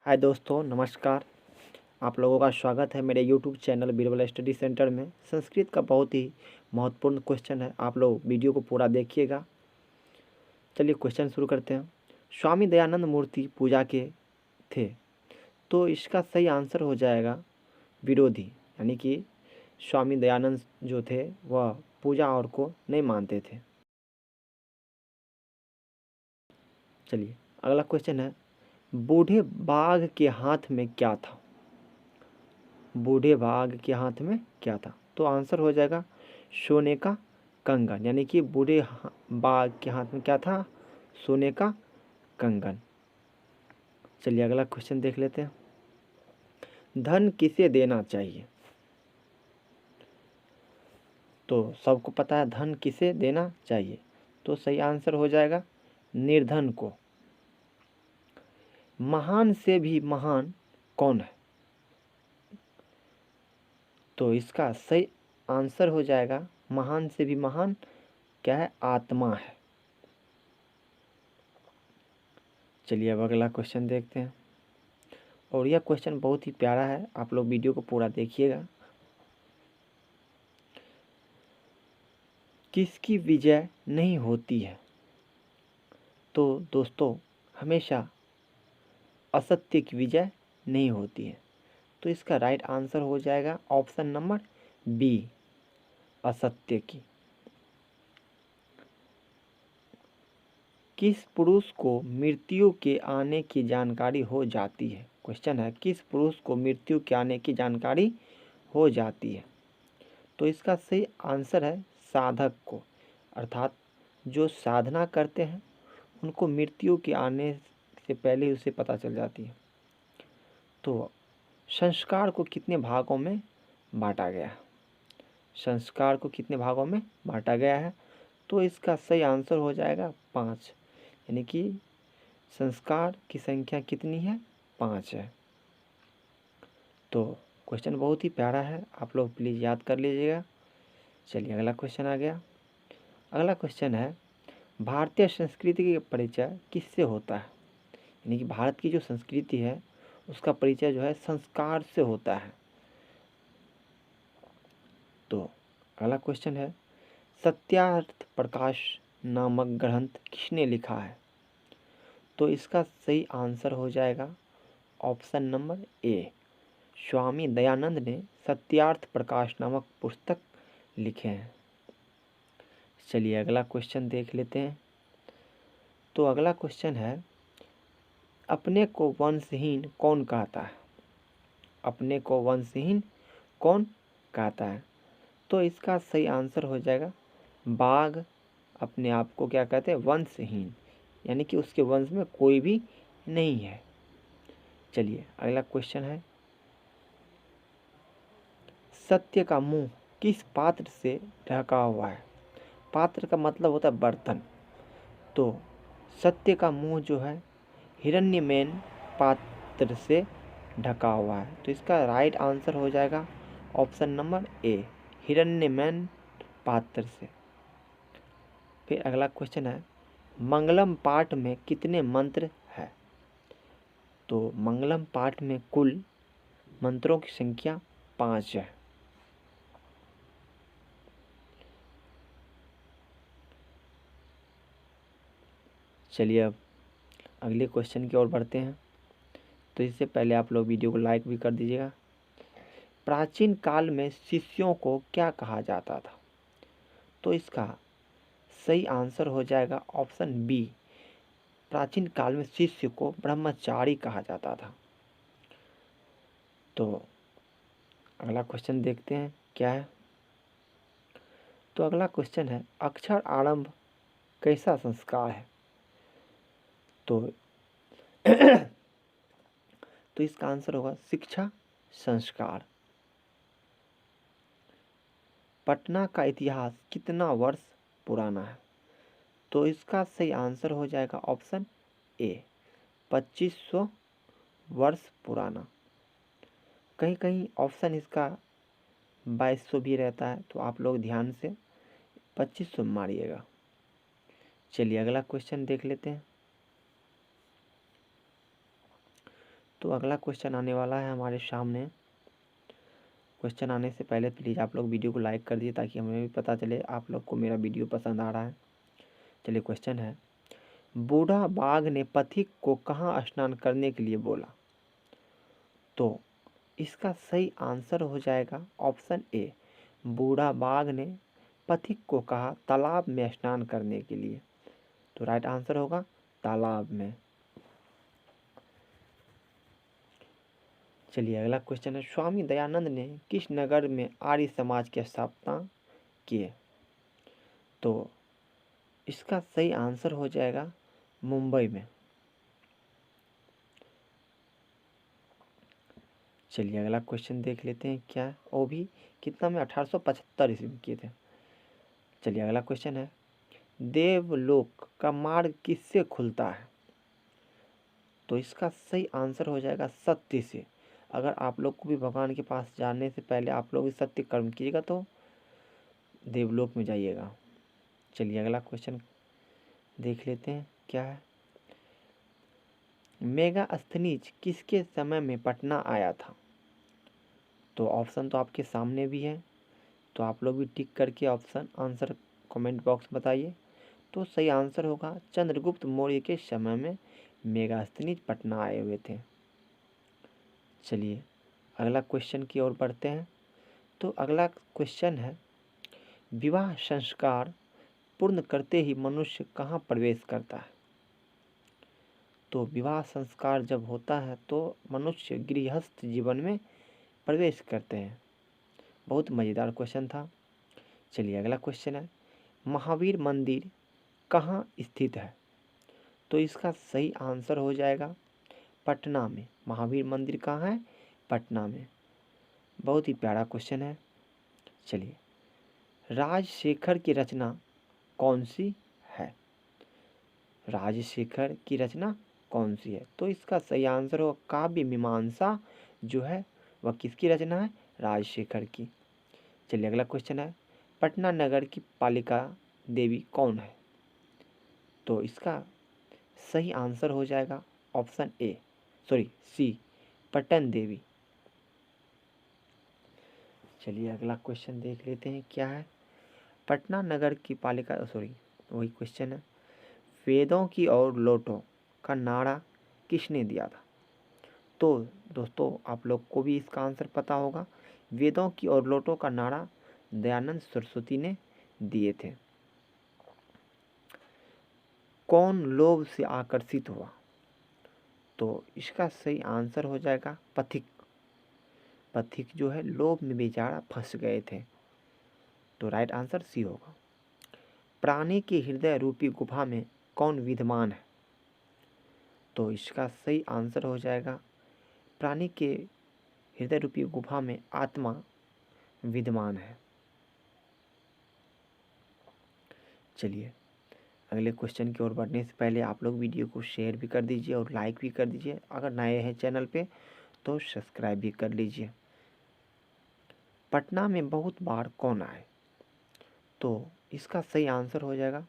हाय दोस्तों, नमस्कार। आप लोगों का स्वागत है मेरे YouTube channel Birbal study centre में। संस्कृत का बहुत ही महत्वपूर्ण क्वेश्चन है, आप लोग वीडियो को पूरा देखिएगा। चलिए क्वेश्चन शुरू करते हैं। स्वामी दयानंद मूर्ति पूजा के थे, तो इसका सही आंसर हो जाएगा विरोधी, यानी कि स्वामी दयानंद जो थे वह पूजा और को नहीं मानते थे। चलिए अगला क्वेश्चन है, बूढ़े बाघ के हाथ में क्या था? बूढ़े बाघ के हाथ में क्या था? तो आंसर हो जाएगा सोने का कंगन, यानी कि बूढ़े बाघ के हाथ में क्या था? सोने का कंगन। चलिए अगला क्वेश्चन देख लेते हैं। धन किसे देना चाहिए? तो सबको पता है धन किसे देना चाहिए, तो सही आंसर हो जाएगा निर्धन को। महान से भी महान कौन है? तो इसका सही आंसर हो जाएगा महान से भी महान क्या है? आत्मा है। चलिए अब अगला क्वेश्चन देखते हैं, और यह क्वेश्चन बहुत ही प्यारा है, आप लोग वीडियो को पूरा देखिएगा। किसकी विजय नहीं होती है? तो दोस्तों हमेशा असत्य की विजय नहीं होती है, तो इसका राइट आंसर हो जाएगा ऑप्शन नंबर बी, असत्य की। किस पुरुष को मृत्यु के आने की जानकारी हो जाती है? क्वेश्चन है किस पुरुष को मृत्यु के आने की जानकारी हो जाती है? तो इसका सही आंसर है साधक को, अर्थात जो साधना करते हैं उनको मृत्यु के आने से पहले ही उसे पता चल जाती है। तो संस्कार को कितने भागों में बांटा गया है? संस्कार को कितने भागों में बांटा गया है? तो इसका सही आंसर हो जाएगा 5, यानी कि संस्कार की संख्या कितनी है? 5 है। तो क्वेश्चन बहुत ही प्यारा है, आप लोग प्लीज़ याद कर लीजिएगा। चलिए अगला क्वेश्चन आ गया। अगला क्वेश्चन है, भारतीय संस्कृति का परिचय किससे होता है? यानी कि भारत की जो संस्कृति है उसका परिचय जो है संस्कार से होता है। तो अगला क्वेश्चन है, सत्यार्थ प्रकाश नामक ग्रंथ किसने लिखा है? तो इसका सही आंसर हो जाएगा option number A, Swami Dayanand ने सत्यार्थ प्रकाश नामक पुस्तक लिखे हैं। चलिए अगला क्वेश्चन देख लेते हैं। तो अगला क्वेश्चन है, अपने को वंशहीन कौन कहता है? अपने को वंशहीन कौन कहता है? तो इसका सही आंसर हो जाएगा बाघ अपने आप को क्या कहते हैं? वंशहीन, यानी कि उसके वंश में कोई भी नहीं है। चलिए अगला क्वेश्चन है, सत्य का मुंह किस पात्र से ढका हुआ है? पात्र का मतलब होता है बर्तन, तो सत्य का मुंह जो है हिरण्यमेन पात्र से ढका हुआ है, तो इसका राइट आंसर हो जाएगा ऑप्शन नंबर ए, हिरण्यमेन पात्र से। फिर अगला क्वेश्चन है, मंगलम पाठ में कितने मंत्र है? तो मंगलम पाठ में कुल मंत्रों की संख्या 5 है। चलिए अब अगले क्वेश्चन की ओर बढ़ते हैं, तो इससे पहले आप लोग वीडियो को लाइक भी कर दीजिएगा। प्राचीन काल में शिष्यों को क्या कहा जाता था? तो इसका सही आंसर हो जाएगा ऑप्शन बी, प्राचीन काल में शिष्य को ब्रह्मचारी कहा जाता था। तो अगला क्वेश्चन देखते हैं क्या है। तो अगला क्वेश्चन है, अक्षर आरंभ कैसा संस्कार है? तो तो इसका आंसर होगा शिक्षा संस्कार। पटना का इतिहास कितना वर्ष पुराना है? तो इसका सही आंसर हो जाएगा ऑप्शन ए, 2500 वर्ष पुराना। कहीं कहीं ऑप्शन इसका 2200 भी रहता है, तो आप लोग ध्यान से 2500 मारिएगा। चलिए अगला क्वेश्चन देख लेते हैं। तो अगला क्वेश्चन आने वाला है हमारे सामने। क्वेश्चन आने से पहले प्लीज़ आप लोग वीडियो को लाइक कर दीजिए ताकि हमें भी पता चले आप लोग को मेरा वीडियो पसंद आ रहा है। चलिए क्वेश्चन है, बूढ़ा बाघ ने पथिक को कहाँ स्नान करने के लिए बोला? तो इसका सही आंसर हो जाएगा ऑप्शन ए, बूढ़ा बाघ ने पथिक को कहा तालाब में स्नान करने के लिए। तो राइट आंसर होगा तालाब में। चलिए अगला क्वेश्चन है, स्वामी दयानंद ने किस नगर में आर्य समाज की स्थापना किए? तो इसका सही आंसर हो जाएगा मुंबई में। चलिए अगला क्वेश्चन देख लेते हैं क्या है, वो भी कितना में 1875 ईस्वी में किए थे। चलिए अगला क्वेश्चन है, देवलोक का मार्ग किससे खुलता है? तो इसका सही आंसर हो जाएगा सत्य से। अगर आप लोग को भी भगवान के पास जाने से पहले आप लोग सत्य कर्म कीजिएगा तो देवलोक में जाइएगा। चलिए अगला क्वेश्चन देख लेते हैं क्या है, मेगास्थनीज किसके समय में पटना आया था? तो ऑप्शन तो आपके सामने भी है, तो आप लोग भी टिक करके ऑप्शन आंसर कमेंट बॉक्स में बताइए। तो सही आंसर होगा चंद्रगुप्त मौर्य के समय में मेगास्थनीज पटना आए हुए थे। चलिए अगला क्वेश्चन की ओर बढ़ते हैं। तो अगला क्वेश्चन है, विवाह संस्कार पूर्ण करते ही मनुष्य कहाँ प्रवेश करता है? तो विवाह संस्कार जब होता है तो मनुष्य गृहस्थ जीवन में प्रवेश करते हैं। बहुत मज़ेदार क्वेश्चन था। चलिए अगला क्वेश्चन है, महावीर मंदिर कहाँ स्थित है? तो इसका सही आंसर हो जाएगा पटना में। महावीर मंदिर कहाँ है? पटना में। बहुत ही प्यारा क्वेश्चन है। चलिए, राजशेखर की रचना कौन सी है? राजशेखर की रचना कौन सी है? तो इसका सही आंसर हो काव्य मीमांसा जो है वह किसकी रचना है? राजशेखर की। चलिए अगला क्वेश्चन है, पटना नगर की पालिका देवी कौन है? तो इसका सही आंसर हो जाएगा option A, sorry C, Patan Devi. चलिए अगला क्वेश्चन देख लेते हैं क्या है, पटना नगर की पालिका, सॉरी वही क्वेश्चन है, वेदों की ओर लौटो का नारा किसने दिया था? तो दोस्तों आप लोग को भी इसका आंसर पता होगा, वेदों की ओर लौटो का नारा दयानंद सरस्वती ने दिए थे। कौन लोभ से आकर्षित हुआ? तो इसका सही आंसर हो जाएगा पथिक। पथिक जो है लोभ में बेचारा फंस गए थे। तो राइट आंसर सी होगा। प्राणी के हृदय रूपी गुफा में कौन विद्यमान है? तो इसका सही आंसर हो जाएगा प्राणी के हृदय रूपी गुफा में आत्मा विद्यमान है। चलिए अगले क्वेश्चन की ओर बढ़ने से पहले आप लोग वीडियो को शेयर भी कर दीजिए और लाइक भी कर दीजिए। अगर नए हैं चैनल पे तो सब्सक्राइब भी कर लीजिए। पटना में बहुत बार कौन आए? तो इसका सही आंसर हो जाएगा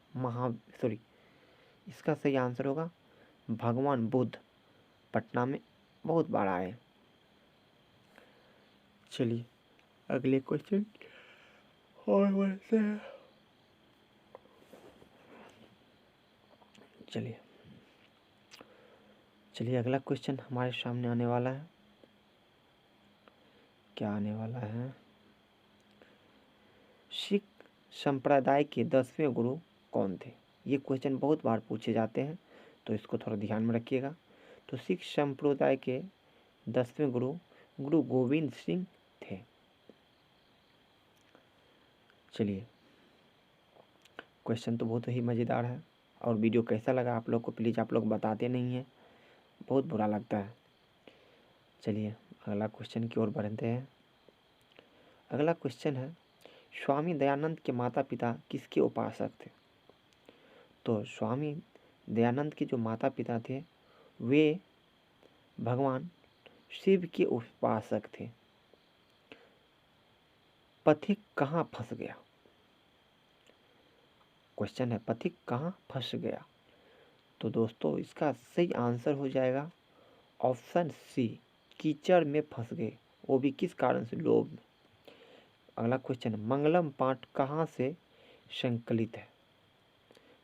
इसका सही आंसर होगा भगवान बुद्ध पटना में बहुत बार आए। चलिए अगले क्वेश्चन और बढ़ते हैं। चलिए अगला क्वेश्चन हमारे सामने आने वाला है। क्या आने वाला है, सिख संप्रदाय के 10वें गुरु कौन थे? ये क्वेश्चन बहुत बार पूछे जाते हैं तो इसको थोड़ा ध्यान में रखिएगा। तो सिख संप्रदाय के 10वें गुरु गुरु गोविंद सिंह थे। चलिए क्वेश्चन तो बहुत ही मज़ेदार है और वीडियो कैसा लगा आप लोग को प्लीज़ आप लोग बताते नहीं हैं, बहुत बुरा लगता है। चलिए अगला क्वेश्चन की ओर बढ़ते हैं। अगला क्वेश्चन है, स्वामी दयानंद के माता पिता किसके उपासक थे? तो स्वामी दयानंद के जो माता पिता थे वे भगवान शिव के उपासक थे। पथिक कहाँ फंस गया? क्वेश्चन है पथिक कहाँ फंस गया? तो दोस्तों इसका सही आंसर हो जाएगा ऑप्शन सी, कीचड़ में फंस गए, वो भी किस कारण से, लोभ में। अगला क्वेश्चन, मंगलम पाठ कहाँ से संकलित है,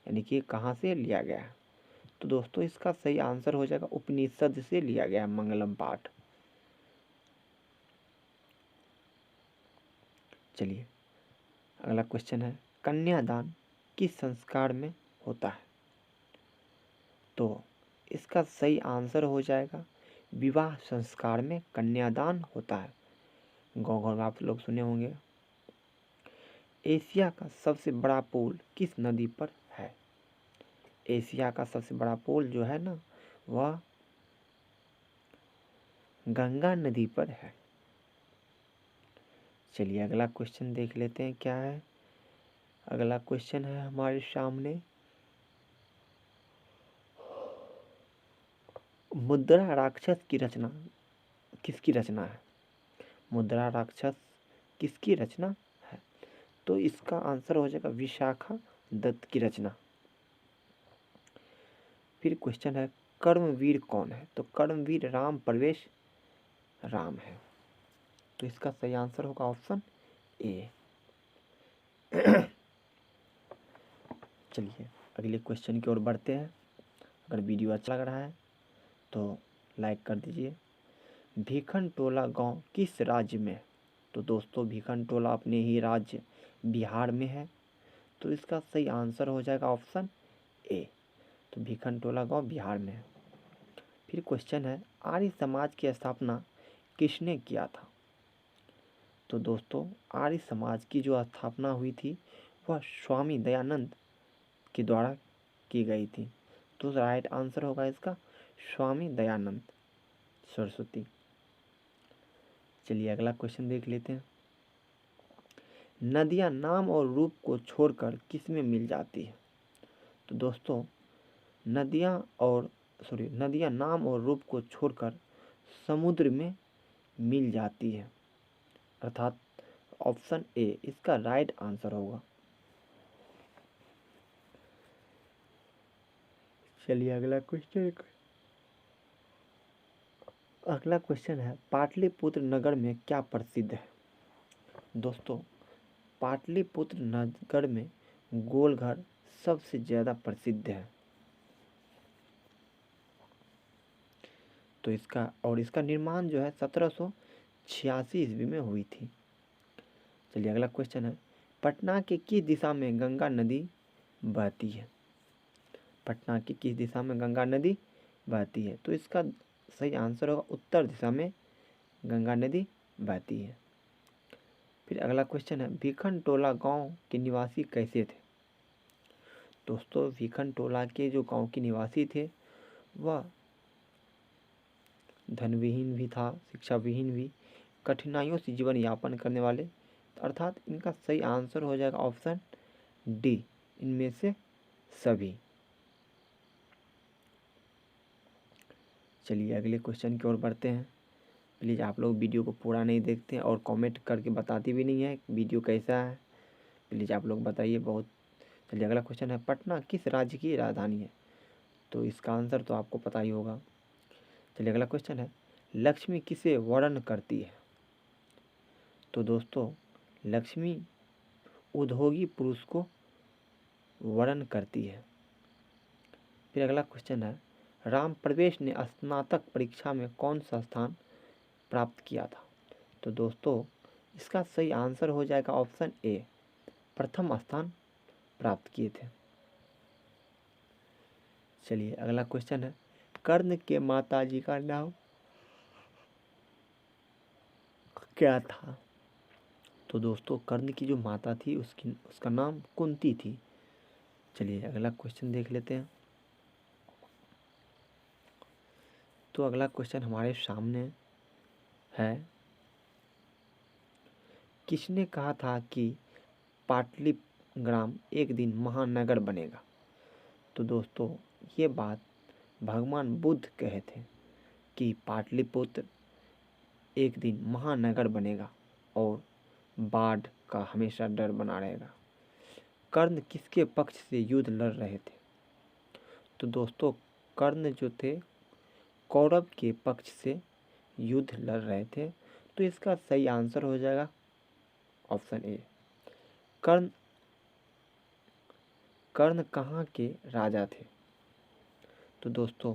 यानी कि कहाँ से लिया गया है। तो दोस्तों इसका सही आंसर हो जाएगा उपनिषद से लिया गया है मंगलम पाठ। चलिए अगला क्वेश्चन है, कन्यादान किस संस्कार में होता है। तो इसका सही आंसर हो जाएगा विवाह संस्कार में कन्यादान होता है। गाँव घर में आप लोग सुने होंगे। एशिया का सबसे बड़ा पुल किस नदी पर है। एशिया का सबसे बड़ा पुल जो है ना, वह गंगा नदी पर है। चलिए अगला क्वेश्चन देख लेते हैं क्या है। अगला क्वेश्चन है हमारे सामने, मुद्रा राक्षस की रचना किसकी रचना है। मुद्रा राक्षस किसकी रचना है। तो इसका आंसर हो जाएगा विशाखा दत्त की रचना। फिर क्वेश्चन है, कर्मवीर कौन है। तो कर्मवीर राम प्रवेश राम है। तो इसका सही आंसर होगा ऑप्शन ए। चलिए अगले क्वेश्चन की ओर बढ़ते हैं। अगर वीडियो अच्छा लग रहा है तो लाइक कर दीजिए। भीखन टोला गांव किस राज्य में। तो दोस्तों भीखन टोला अपने ही राज्य बिहार में है। तो इसका सही आंसर हो जाएगा ऑप्शन ए। तो भीखन टोला गांव बिहार में है। फिर क्वेश्चन है, आर्य समाज की स्थापना किसने किया था। तो दोस्तों आर्य समाज की जो स्थापना हुई थी वह स्वामी दयानंद के द्वारा की गई थी। तो राइट आंसर होगा इसका स्वामी दयानंद सरस्वती। चलिए अगला क्वेश्चन देख लेते हैं। नदियाँ नाम और रूप को छोड़कर किस में मिल जाती है। तो दोस्तों नदियाँ नाम और रूप को छोड़कर समुद्र में मिल जाती है, अर्थात ऑप्शन ए इसका राइट आंसर होगा। चलिए अगला क्वेश्चन है, पाटलिपुत्र नगर में क्या प्रसिद्ध है। दोस्तों पाटलिपुत्र नगर में गोलघर सबसे ज़्यादा प्रसिद्ध है। तो इसका निर्माण जो है 1786 ईस्वी में हुई थी। चलिए अगला क्वेश्चन है, पटना के किस दिशा में गंगा नदी बहती है। पटना की किस दिशा में गंगा नदी बहती है। तो इसका सही आंसर होगा उत्तर दिशा में गंगा नदी बहती है। फिर अगला क्वेश्चन है, भीखन टोला गांव के निवासी कैसे थे। दोस्तों भीखन टोला के जो गांव के निवासी थे वह धनविहीन भी था, शिक्षा विहीन भी, कठिनाइयों से जीवन यापन करने वाले, अर्थात इनका सही आंसर हो जाएगा ऑप्शन डी, इनमें से सभी। चलिए अगले क्वेश्चन की ओर बढ़ते हैं। प्लीज़ आप लोग वीडियो को पूरा नहीं देखते हैं और कमेंट करके बताती भी नहीं है वीडियो कैसा है, प्लीज़ आप लोग बताइए बहुत। चलिए अगला क्वेश्चन है, पटना किस राज्य की राजधानी है। तो इसका आंसर तो आपको पता ही होगा। चलिए अगला क्वेश्चन है, लक्ष्मी किसे वर्ण करती है। तो दोस्तों लक्ष्मी उद्योगी पुरुष को वर्ण करती है। फिर अगला क्वेश्चन है, राम प्रवेश ने स्नातक परीक्षा में कौन सा स्थान प्राप्त किया था। तो दोस्तों इसका सही आंसर हो जाएगा ऑप्शन ए, प्रथम स्थान प्राप्त किए थे। चलिए अगला क्वेश्चन है, कर्ण के माताजी का नाम क्या था। तो दोस्तों कर्ण की जो माता थी उसका नाम कुंती थी। चलिए अगला क्वेश्चन देख लेते हैं। तो अगला क्वेश्चन हमारे सामने है, किसने कहा था कि पाटलिग्राम एक दिन महानगर बनेगा। तो दोस्तों ये बात भगवान बुद्ध कहे थे कि पाटलिपुत्र एक दिन महानगर बनेगा और बाढ़ का हमेशा डर बना रहेगा। कर्ण किसके पक्ष से युद्ध लड़ रहे थे। तो दोस्तों कर्ण जो थे कौरव के पक्ष से युद्ध लड़ रहे थे। तो इसका सही आंसर हो जाएगा ऑप्शन ए। कर्ण कर्ण कहाँ के राजा थे? तो दोस्तों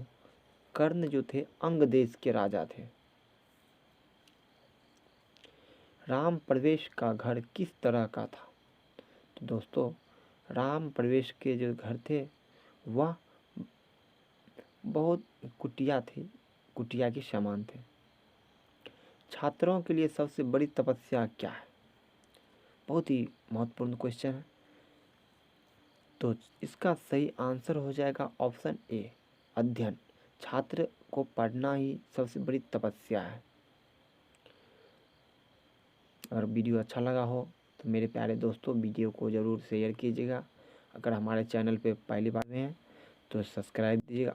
कर्ण जो थे अंग देश के राजा थे। राम प्रवेश का घर किस तरह का था? तो दोस्तों राम प्रवेश के जो घर थे वह बहुत कुटिया थे, कुटिया के समान थे। छात्रों के लिए सबसे बड़ी तपस्या क्या है? बहुत ही महत्वपूर्ण क्वेश्चन है। तो इसका सही आंसर हो जाएगा ऑप्शन ए, अध्ययन। छात्र को पढ़ना ही सबसे बड़ी तपस्या है। अगर वीडियो अच्छा लगा हो तो मेरे प्यारे दोस्तों वीडियो को ज़रूर शेयर कीजिएगा। अगर हमारे चैनल पे पहली बार में हैं तो सब्सक्राइब दीजिएगा।